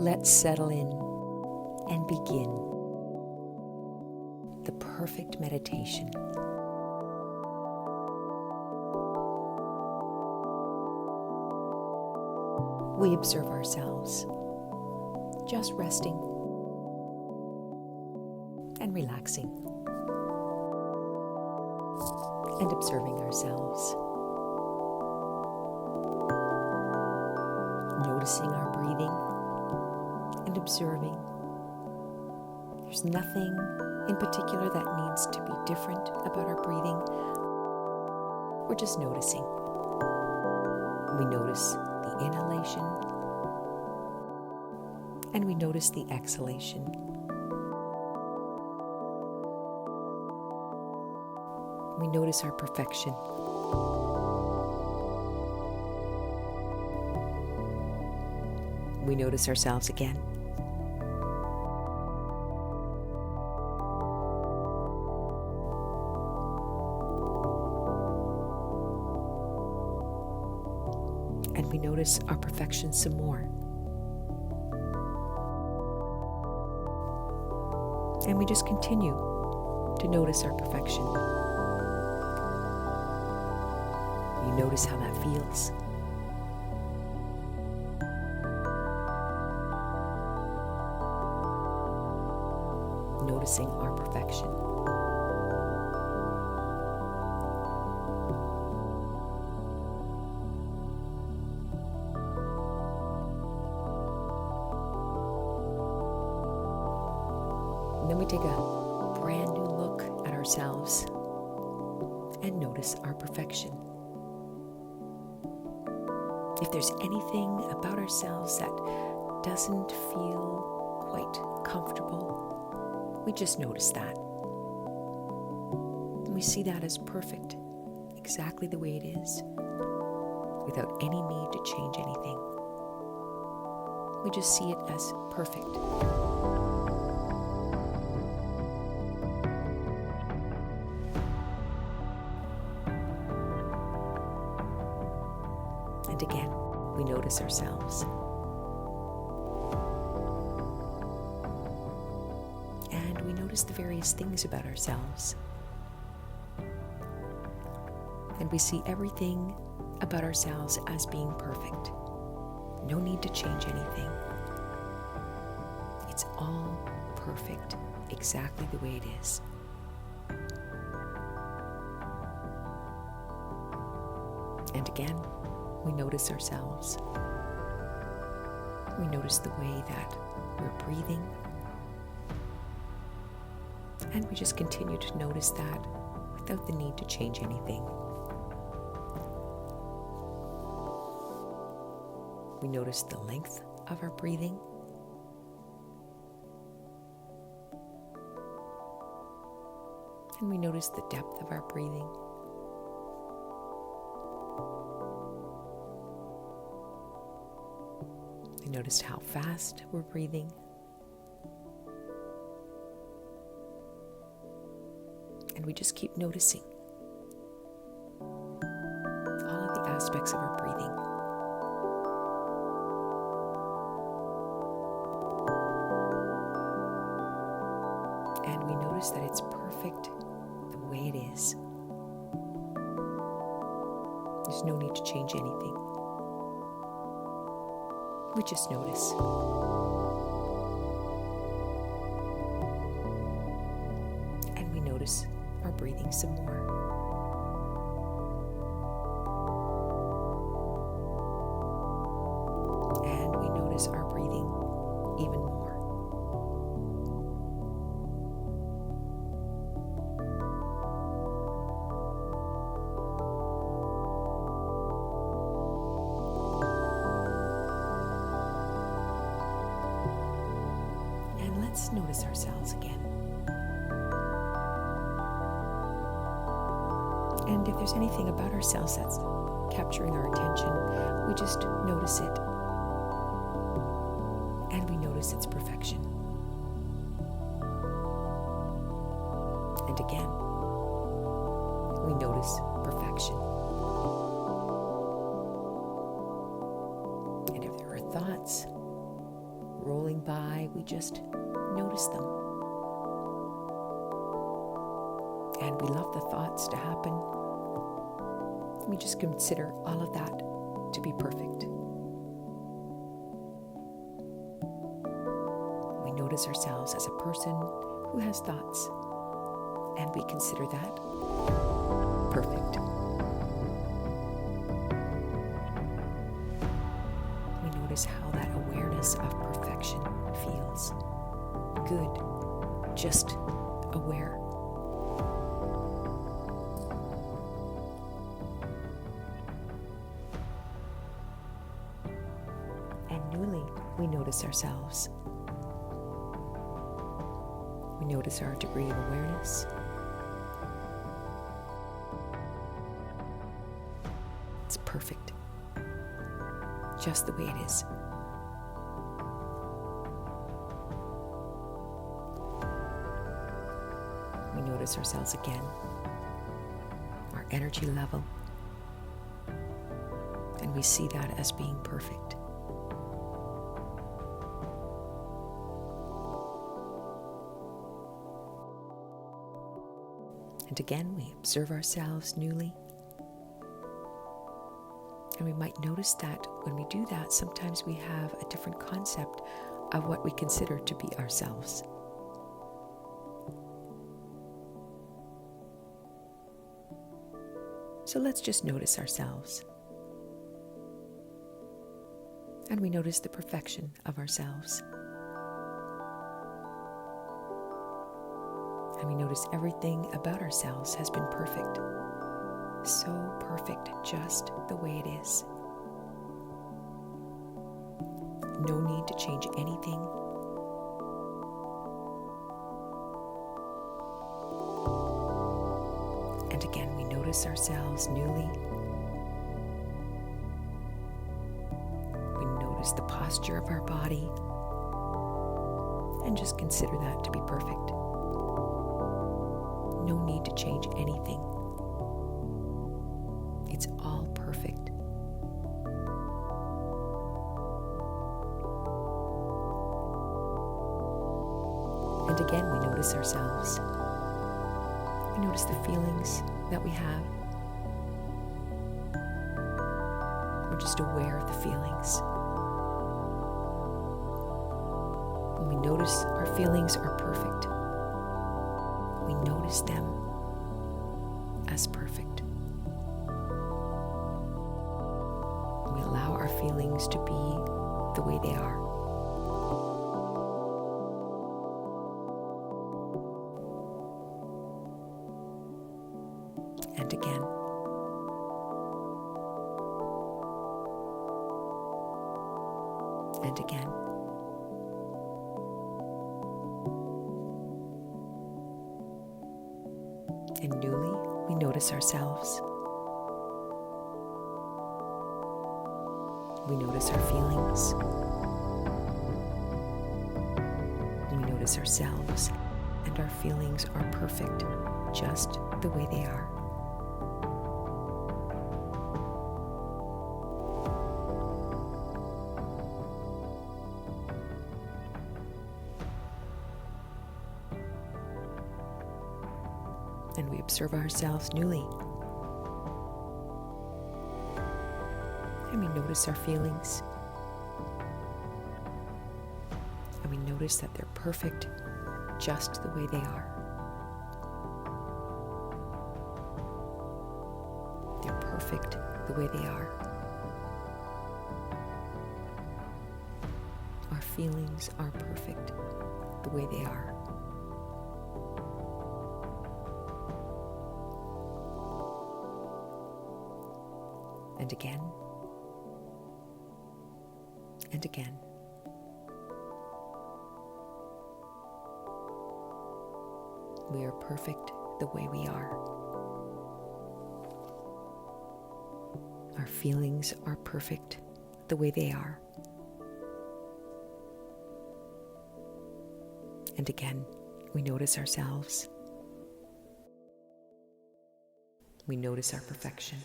Let's settle in and begin the perfect meditation. We observe ourselves, just resting and relaxing, and observing ourselves, noticing our breathing and observing. There's nothing in particular that needs to be different about our breathing. We're just noticing. We notice the inhalation and we notice the exhalation. We notice our perfection. We notice ourselves again. And we notice our perfection some more. And we just continue to notice our perfection. You notice how that feels. Noticing our perfection. And then we take a brand new look at ourselves and notice our perfection. If there's anything about ourselves that doesn't feel quite comfortable, we just notice that. And we see that as perfect, exactly the way it is, without any need to change anything. We just see it as perfect. And again, we notice ourselves. And we notice the various things about ourselves. And we see everything about ourselves as being perfect. No need to change anything. It's all perfect, exactly the way it is. And again, we notice ourselves. We notice the way that we're breathing. And we just continue to notice that without the need to change anything. We notice the length of our breathing. And we notice the depth of our breathing. We notice how fast we're breathing. And we just keep noticing all of the aspects of our breathing. And we notice that it's perfect the way it is. There's no need to change anything. We just notice. And we notice our breathing some more. And we notice our breathing even more. Let's notice ourselves again. And if there's anything about ourselves that's capturing our attention, we just notice it. And we notice its perfection. And again, we notice perfection. And if there are thoughts, rolling by, we just notice them. And we love the thoughts to happen. We just consider all of that to be perfect. We notice ourselves as a person who has thoughts, and we consider that perfect. We notice how that awareness of perfection feels. Good, just aware. And newly, we notice ourselves. We notice our degree of awareness. It's perfect, just the way it is. We notice ourselves again, our energy level, and we see that as being perfect. And again, we observe ourselves newly. And we might notice that when we do that, sometimes we have a different concept of what we consider to be ourselves. So let's just notice ourselves. And we notice the perfection of ourselves. And we notice everything about ourselves has been perfect. So perfect, just the way it is. No need to change anything. And again, we notice ourselves newly. We notice the posture of our body and just consider that to be perfect. No need to change anything. It's all perfect. And again, we notice ourselves. We notice the feelings that we have. We're just aware of the feelings. When we notice our feelings are perfect, we notice them as perfect. We allow our feelings to be the way they are. And again. And again. And newly, we notice ourselves. We notice our feelings. We notice ourselves, and our feelings are perfect, just the way they are. And we observe ourselves newly. And we notice our feelings. And we notice that they're perfect, just the way they are. They're perfect the way they are. Our feelings are perfect the way they are. And again, and again. We are perfect the way we are. Our feelings are perfect the way they are. And again, we notice ourselves. We notice our perfection.